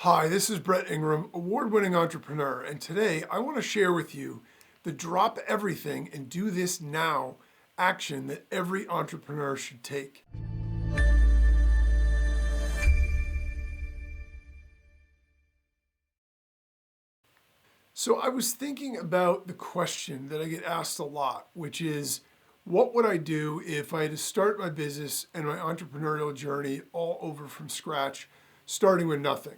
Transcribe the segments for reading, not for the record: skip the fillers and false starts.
Hi, this is Brett Ingram, award-winning entrepreneur, and today I want to share with you the drop everything and do this now action that every entrepreneur should take. So I was thinking about the question that I get asked a lot, which is, what would I do if I had to start my business and my entrepreneurial journey all over from scratch, starting with nothing?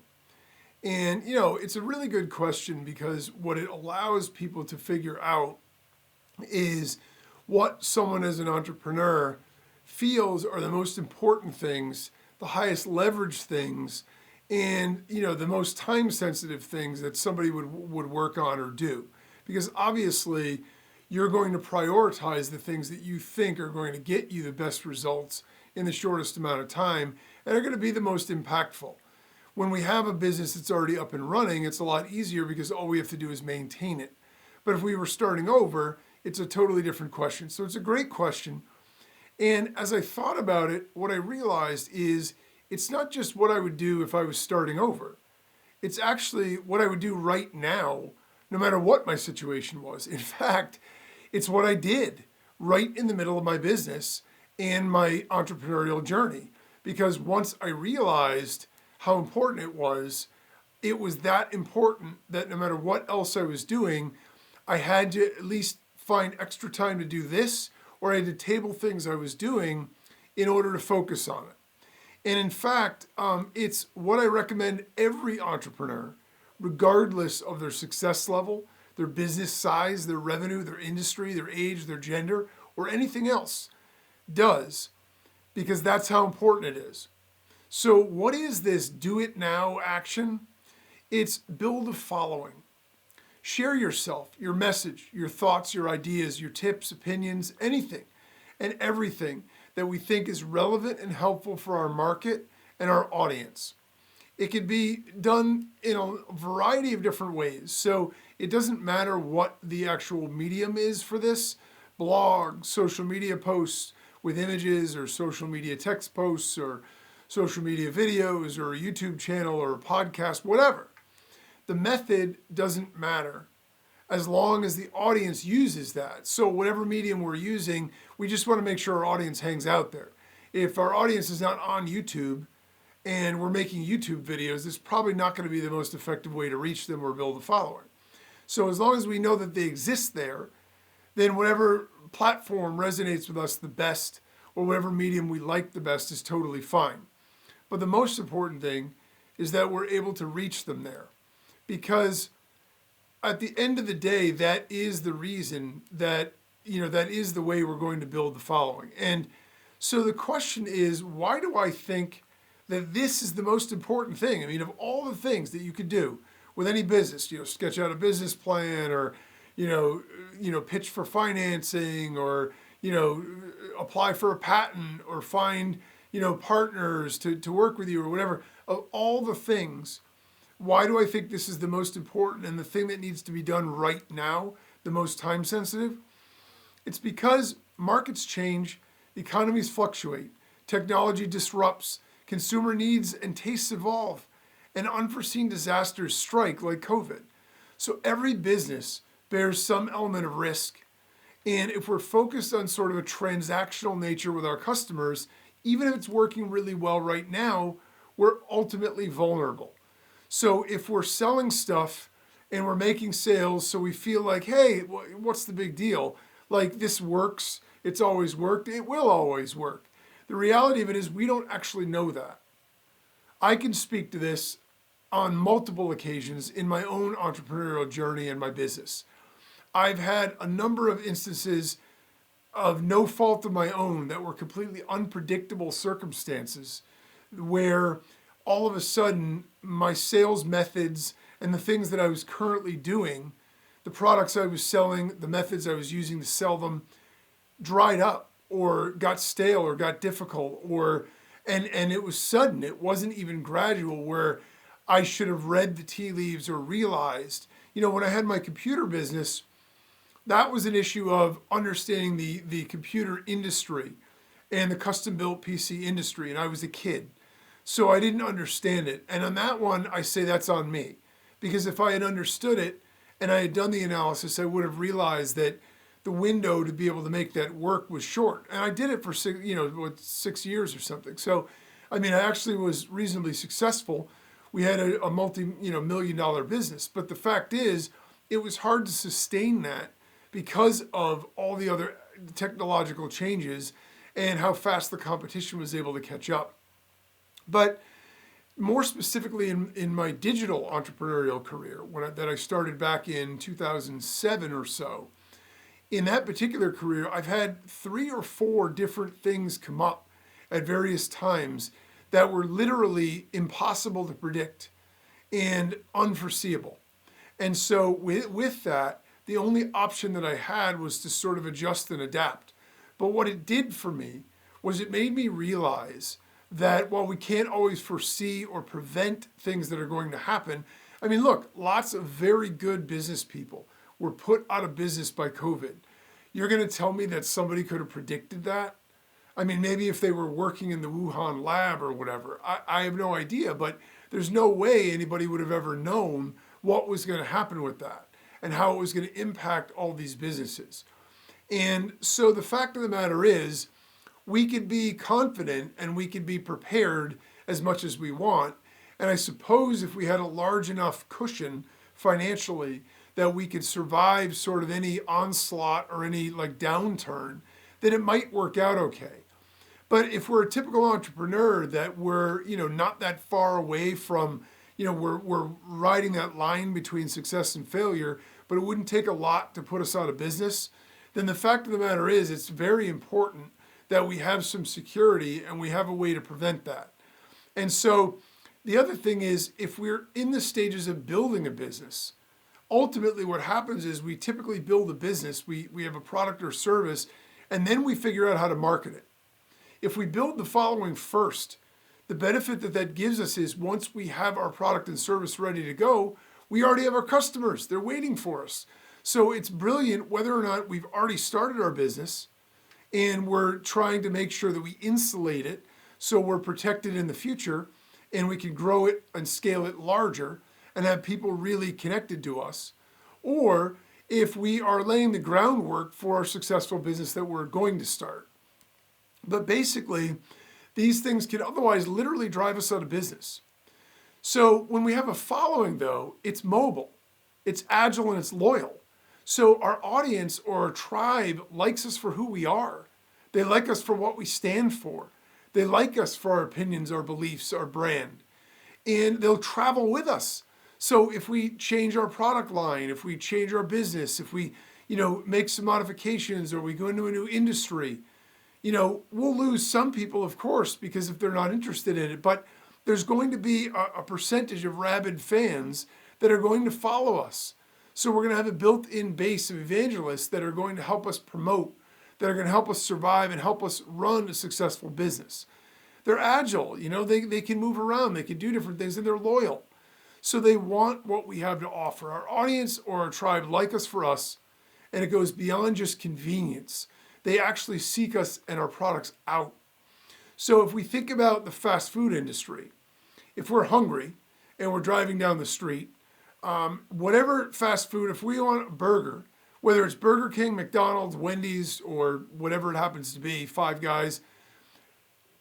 And, it's a really good question because what it allows people to figure out is what someone as an entrepreneur feels are the most important things, the highest leverage things, and, the most time sensitive things that somebody would work on or do. Because obviously, you're going to prioritize the things that you think are going to get you the best results in the shortest amount of time and are going to be the most impactful. When we have a business that's already up and running, it's a lot easier because all we have to do is maintain it. But if we were starting over, it's a totally different question. So it's a great question. And as I thought about it, what I realized is it's not just what I would do if I was starting over. It's actually what I would do right now, no matter what my situation was. In fact, it's what I did right in the middle of my business and my entrepreneurial journey. Because once I realized how important it was that important that no matter what else I was doing, I had to at least find extra time to do this, or I had to table things I was doing in order to focus on it. And in fact, it's what I recommend every entrepreneur, regardless of their success level, their business size, their revenue, their industry, their age, their gender, or anything else, does, because that's how important it is. So what is this do it now action? It's build a following. Share yourself, your message, your thoughts, your ideas, your tips, opinions, anything and everything that we think is relevant and helpful for our market and our audience. It can be done in a variety of different ways. So it doesn't matter what the actual medium is for this, blog, social media posts with images, or social media text posts, or social media videos, or a YouTube channel, or a podcast, whatever. The method doesn't matter as long as the audience uses that. So whatever medium we're using, we just want to make sure our audience hangs out there. If our audience is not on YouTube and we're making YouTube videos, it's probably not going to be the most effective way to reach them or build a following. So as long as we know that they exist there, then whatever platform resonates with us the best, or whatever medium we like the best, is totally fine. But the most important thing is that we're able to reach them there. Because at the end of the day, that is the reason that is the way we're going to build the following. And so the question is, why do I think that this is the most important thing? I mean, of all the things that you could do with any business, sketch out a business plan, or, pitch for financing, or, apply for a patent, or find, partners to work with you, or whatever. Of all the things, why do I think this is the most important and the thing that needs to be done right now, the most time sensitive? It's because markets change, economies fluctuate, technology disrupts, consumer needs and tastes evolve, and unforeseen disasters strike like COVID. So every business bears some element of risk. And if we're focused on sort of a transactional nature with our customers, even if it's working really well right now, we're ultimately vulnerable. So if we're selling stuff and we're making sales, so we feel like, hey, what's the big deal? Like, this works, it's always worked, it will always work. The reality of it is we don't actually know that. I can speak to this on multiple occasions in my own entrepreneurial journey and my business. I've had a number of instances of no fault of my own that were completely unpredictable circumstances where all of a sudden my sales methods and the things that I was currently doing, the products I was selling, the methods I was using to sell them, dried up or got stale or got difficult, and it was sudden. It wasn't even gradual, where I should have read the tea leaves or realized, when I had my computer business, that was an issue of understanding the computer industry and the custom built PC industry, and I was a kid. So I didn't understand it. And on that one, I say that's on me. Because if I had understood it and I had done the analysis, I would have realized that the window to be able to make that work was short. And I did it for 6 years or something. So, I mean, I actually was reasonably successful. We had a multi-million-dollar business. But the fact is, it was hard to sustain that because of all the other technological changes and how fast the competition was able to catch up. But more specifically in my digital entrepreneurial career, that I started back in 2007 or so, in that particular career, I've had 3 or 4 different things come up at various times that were literally impossible to predict and unforeseeable. And so with that, the only option that I had was to sort of adjust and adapt. But what it did for me was it made me realize that while we can't always foresee or prevent things that are going to happen, I mean, look, lots of very good business people were put out of business by COVID. You're going to tell me that somebody could have predicted that? I mean, maybe if they were working in the Wuhan lab or whatever, I have no idea, but there's no way anybody would have ever known what was going to happen with that and how it was going to impact all these businesses. And so the fact of the matter is, we could be confident and we could be prepared as much as we want. And I suppose if we had a large enough cushion financially that we could survive sort of any onslaught or any like downturn, then it might work out okay. But if we're a typical entrepreneur that we're, not that far away from, we're riding that line between success and failure, but it wouldn't take a lot to put us out of business, then the fact of the matter is it's very important that we have some security and we have a way to prevent that. And so the other thing is, if we're in the stages of building a business, ultimately what happens is we typically build a business, we have a product or service, and then we figure out how to market it. If we build the following first, the benefit that gives us is once we have our product and service ready to go, we already have our customers. They're waiting for us. So it's brilliant whether or not we've already started our business and we're trying to make sure that we insulate it so we're protected in the future and we can grow it and scale it larger and have people really connected to us. Or if we are laying the groundwork for our successful business that we're going to start. But basically, these things can otherwise literally drive us out of business. So when we have a following, though, it's mobile, it's agile, and it's loyal. So our audience or our tribe likes us for who we are. They like us for what we stand for. They like us for our opinions, our beliefs, our brand. And they'll travel with us. So if we change our product line, if we change our business, if we, make some modifications or we go into a new industry, we'll lose some people, of course, because if they're not interested in it, but there's going to be a percentage of rabid fans that are going to follow us. So we're going to have a built-in base of evangelists that are going to help us promote, that are going to help us survive and help us run a successful business. They're agile, they can move around, they can do different things, and they're loyal. So they want what we have to offer. Our audience or our tribe like us for us, and it goes beyond just convenience. They actually seek us and our products out. So if we think about the fast food industry, if we're hungry and we're driving down the street, whatever fast food, if we want a burger, whether it's Burger King, McDonald's, Wendy's, or whatever it happens to be, Five Guys,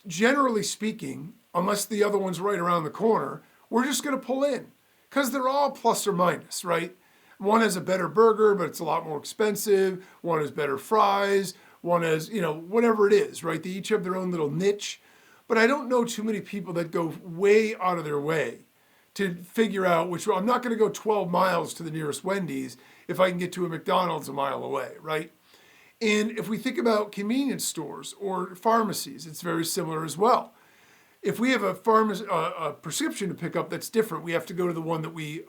generally speaking, unless the other one's right around the corner, we're just going to pull in because they're all plus or minus, right? One has a better burger, but it's a lot more expensive. One has better fries. One has, whatever it is, right? They each have their own little niche. But I don't know too many people that go way out of their way to figure out which one. I'm not going to go 12 miles to the nearest Wendy's if I can get to a McDonald's a mile away, right? And if we think about convenience stores or pharmacies, it's very similar as well. If we have a prescription to pick up that's different, we have to go to the one that we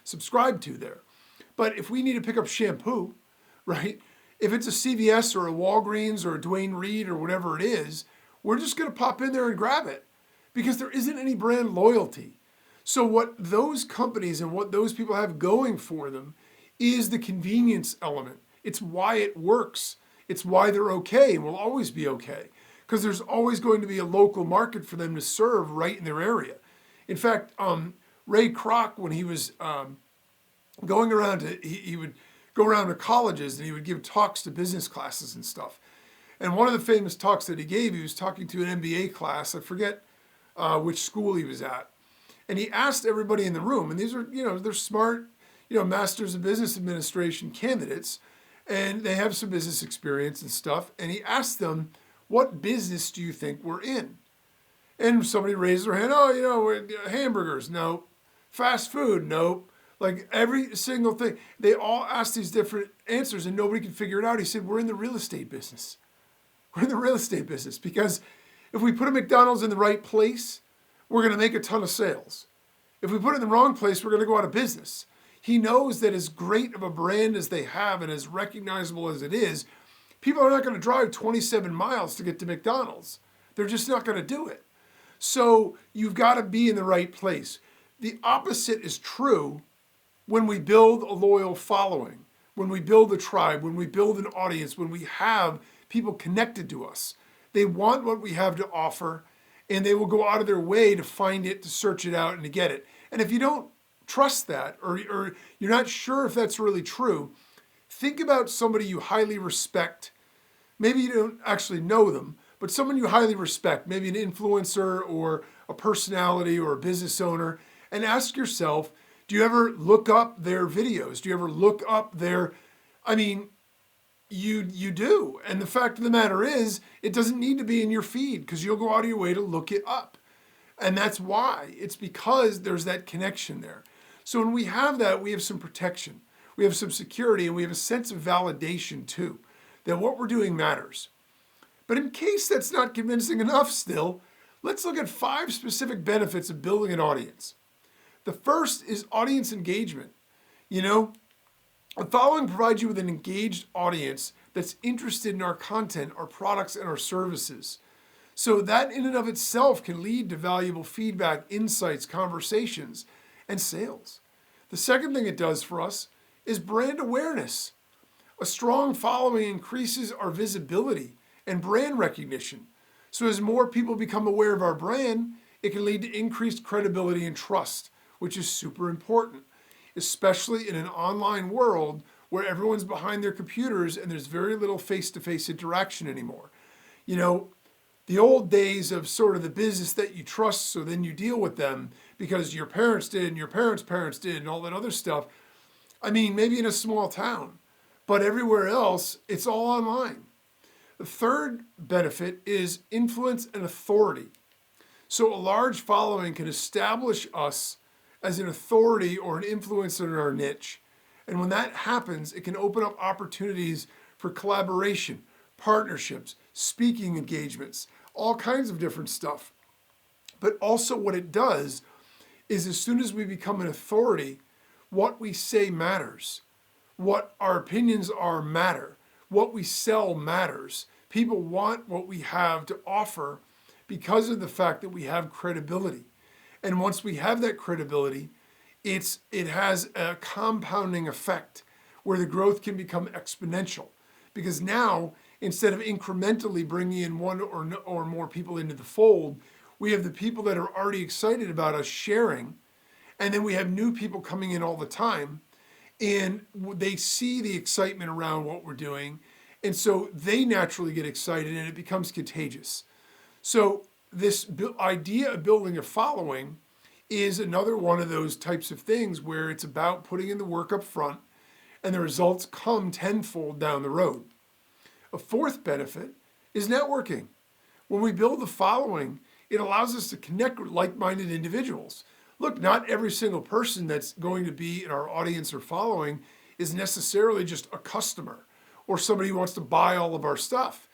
subscribe to there. But if we need to pick up shampoo, right? If it's a CVS or a Walgreens or a Duane Reade or whatever it is, we're just going to pop in there and grab it because there isn't any brand loyalty. So what those companies and what those people have going for them is the convenience element. It's why it works. It's why they're okay and will always be okay. because there's always going to be a local market for them to serve right in their area. In fact, Ray Kroc, when he was going around he would go around to colleges and he would give talks to business classes and stuff. And one of the famous talks that he was talking to an MBA class. I forget which school he was at. And he asked everybody in the room, and these are, they're smart, Masters of Business Administration candidates, and they have some business experience and stuff. And he asked them, what business do you think we're in? And somebody raised their hand, hamburgers, no. Fast food, no. Like every single thing. They all asked these different answers and nobody could figure it out. He said, we're in the real estate business. We're in the real estate business because if we put a McDonald's in the right place, we're going to make a ton of sales. If we put it in the wrong place, we're going to go out of business. He knows that as great of a brand as they have and as recognizable as it is, people are not going to drive 27 miles to get to McDonald's. They're just not going to do it. So you've got to be in the right place. The opposite is true when we build a loyal following, when we build a tribe, when we build an audience, when we have people connected to us. They want what we have to offer, and they will go out of their way to find it, to search it out, and to get it. And if you don't trust that, or you're not sure if that's really true, think about somebody you highly respect. Maybe you don't actually know them, but someone you highly respect, maybe an influencer or a personality or a business owner, and ask yourself, do you ever look up their videos? Do you ever look up their, you do. And the fact of the matter is, it doesn't need to be in your feed because you'll go out of your way to look it up. And that's why. It's because there's that connection there. So when we have that, we have some protection. We have some security, and we have a sense of validation too, that what we're doing matters. But in case that's not convincing enough still, let's look at 5 specific benefits of building an audience. The first is audience engagement. The following provides you with an engaged audience that's interested in our content, our products, and our services. So that in and of itself can lead to valuable feedback, insights, conversations, and sales. The second thing it does for us is brand awareness. A strong following increases our visibility and brand recognition. So as more people become aware of our brand, it can lead to increased credibility and trust, which is super important, especially in an online world where everyone's behind their computers and there's very little face-to-face interaction anymore. The old days of sort of the business that you trust, so then you deal with them because your parents did and your parents' parents did and all that other stuff. Maybe in a small town, but everywhere else, it's all online. The third benefit is influence and authority. So a large following can establish us as an authority or an influencer in our niche. And when that happens, it can open up opportunities for collaboration, partnerships, speaking engagements, all kinds of different stuff. But also what it does is as soon as we become an authority, what we say matters. What our opinions are matter. What we sell matters. People want what we have to offer because of the fact that we have credibility. And once we have that credibility, it has a compounding effect where the growth can become exponential. Because now, instead of incrementally bringing in one or more people into the fold, we have the people that are already excited about us sharing, and then we have new people coming in all the time, and they see the excitement around what we're doing, and so they naturally get excited, and it becomes contagious. So this idea of building a following is another one of those types of things where it's about putting in the work up front, and the results come tenfold down the road. A fourth benefit is networking. When we build the following, it allows us to connect with like-minded individuals. Look, not every single person that's going to be in our audience or following is necessarily just a customer or somebody who wants to buy all of our stuff.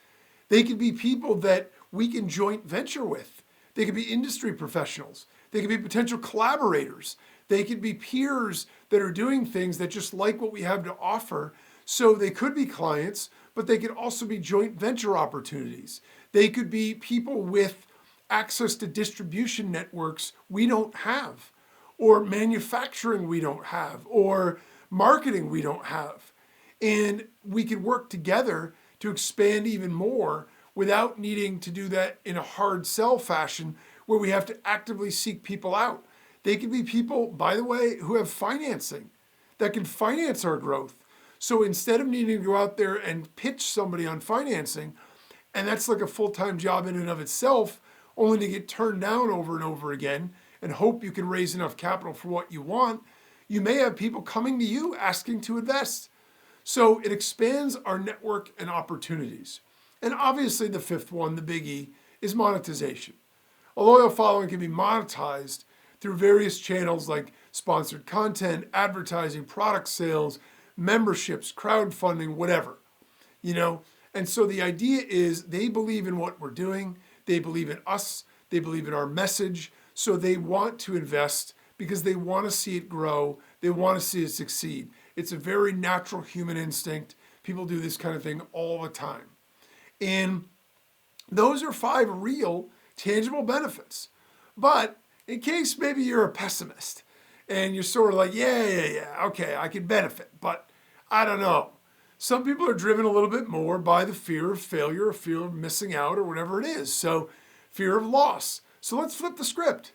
They could be people that we can joint venture with. They could be industry professionals. They could be potential collaborators. They could be peers that are doing things that just like what we have to offer. So they could be clients, but they could also be joint venture opportunities. They could be people with access to distribution networks we don't have, or manufacturing we don't have, or marketing we don't have. And we could work together to expand even more without needing to do that in a hard sell fashion where we have to actively seek people out. They could be people, by the way, who have financing that can finance our growth. So instead of needing to go out there and pitch somebody on financing, and that's like a full-time job in and of itself, only to get turned down over and over again and hope you can raise enough capital for what you want, you may have people coming to you asking to invest. So it expands our network and opportunities. And obviously the fifth one, the biggie, is monetization. A loyal following can be monetized through various channels like sponsored content, advertising, product sales, memberships, crowdfunding, whatever, And so the idea is they believe in what we're doing. They believe in us. They believe in our message. So they want to invest because they want to see it grow. They want to see it succeed. It's a very natural human instinct. People do this kind of thing all the time. And those are 5 real, tangible benefits. But in case maybe you're a pessimist and you're sort of like, yeah, okay, I could benefit, but I don't know. Some people are driven a little bit more by the fear of failure or fear of missing out or whatever it is. So fear of loss. So let's flip the script.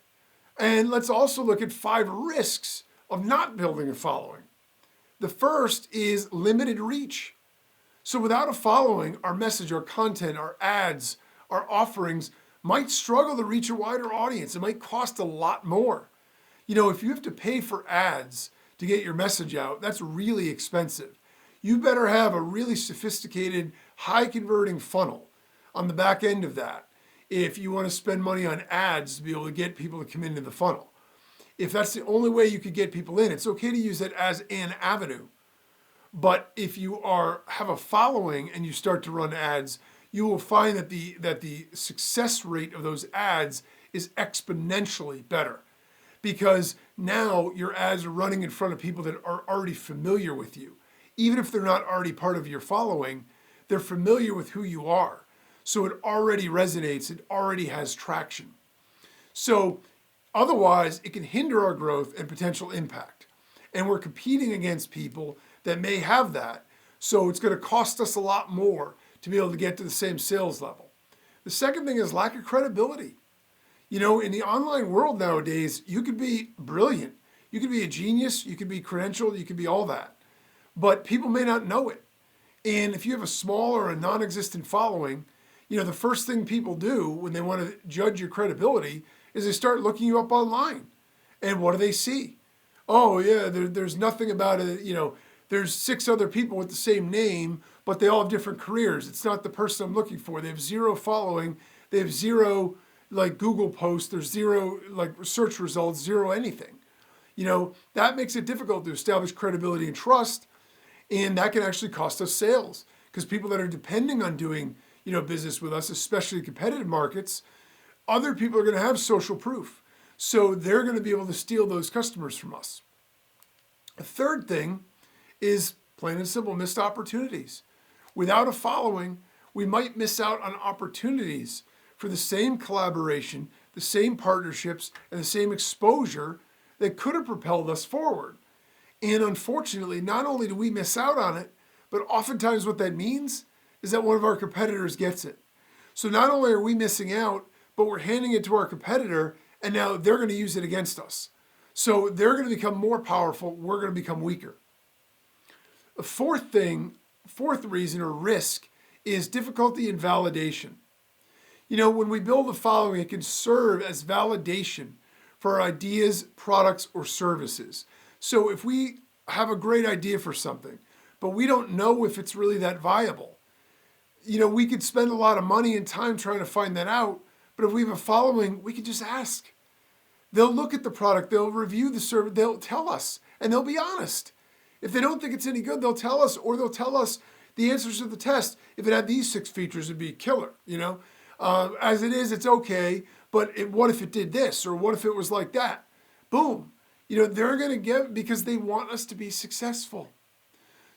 And let's also look at 5 risks of not building a following. The first is limited reach. So without a following, our message, our content, our ads, our offerings might struggle to reach a wider audience. It might cost a lot more. If you have to pay for ads to get your message out, that's really expensive. You better have a really sophisticated, high converting funnel on the back end of that if you want to spend money on ads to be able to get people to come into the funnel. If that's the only way you could get people in, it's okay to use that as an avenue. But if you have a following and you start to run ads, you will find that the success rate of those ads is exponentially better, because now your ads are running in front of people that are already familiar with you. Even if they're not already part of your following, they're familiar with who you are. So it already resonates, it already has traction. So otherwise, it can hinder our growth and potential impact. And we're competing against people that may have that. So it's going to cost us a lot more to be able to get to the same sales level. The second thing is lack of credibility. In the online world nowadays, you could be brilliant. You could be a genius. You could be credentialed. You could be all that. But people may not know it. And if you have a small or a non-existent following, the first thing people do when they want to judge your credibility is they start looking you up online. And what do they see? Oh, yeah, there's nothing about it. There's 6 other people with the same name, but they all have different careers. It's not the person I'm looking for. They have 0 following. They have 0 Google posts. There's 0 search results, 0 anything. That makes it difficult to establish credibility and trust. And that can actually cost us sales, because people that are depending on doing, business with us, especially competitive markets, other people are going to have social proof. So they're going to be able to steal those customers from us. A third thing is plain and simple, missed opportunities. Without a following, we might miss out on opportunities for the same collaboration, the same partnerships, and the same exposure that could have propelled us forward. And unfortunately, not only do we miss out on it, but oftentimes what that means is that one of our competitors gets it. So not only are we missing out, but we're handing it to our competitor, and now they're going to use it against us. So they're going to become more powerful. We're going to become weaker. A fourth reason or risk is difficulty in validation. When we build a following, it can serve as validation for our ideas, products, or services. So if we have a great idea for something, but we don't know if it's really that viable, we could spend a lot of money and time trying to find that out. But if we have a following, we can just ask. They'll look at the product, they'll review the service, they'll tell us, and they'll be honest. If they don't think it's any good, they'll tell us, or they'll tell us the answers to the test. If it had these 6 features, it'd be killer, As it is, it's okay, but what if it did this, or what if it was like that? Boom. They're going to give because they want us to be successful.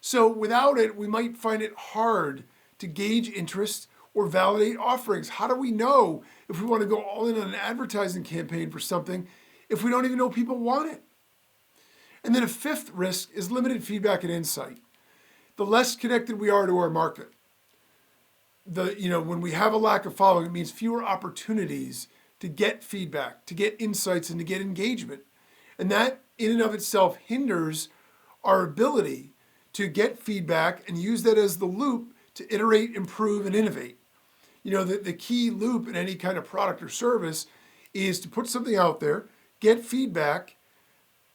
So without it, we might find it hard to gauge interest or validate offerings. How do we know if we want to go all in on an advertising campaign for something if we don't even know people want it? And then a fifth risk is limited feedback and insight. The less connected we are to our market, when we have a lack of following, it means fewer opportunities to get feedback, to get insights, and to get engagement. And that in and of itself hinders our ability to get feedback and use that as the loop to iterate, improve, and innovate. The key loop in any kind of product or service is to put something out there, get feedback,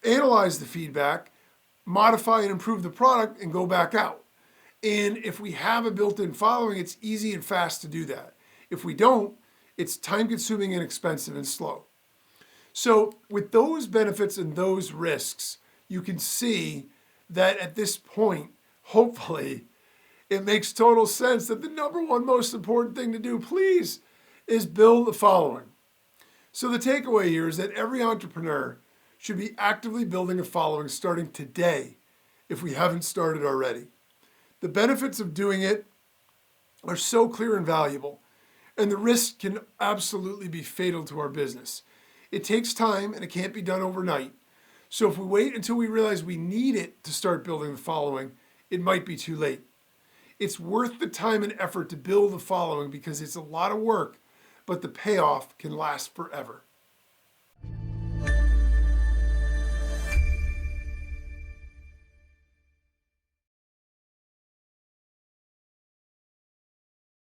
analyze the feedback, modify and improve the product, and go back out. And if we have a built-in following, it's easy and fast to do that. If we don't, it's time-consuming and expensive and slow. So with those benefits and those risks, you can see that at this point, hopefully, it makes total sense that the number one most important thing to do, please, is build the following. So the takeaway here is that every entrepreneur should be actively building a following starting today, if we haven't started already. The benefits of doing it are so clear and valuable, and the risk can absolutely be fatal to our business. It takes time and it can't be done overnight. So if we wait until we realize we need it to start building the following, it might be too late. It's worth the time and effort to build the following because it's a lot of work, but the payoff can last forever.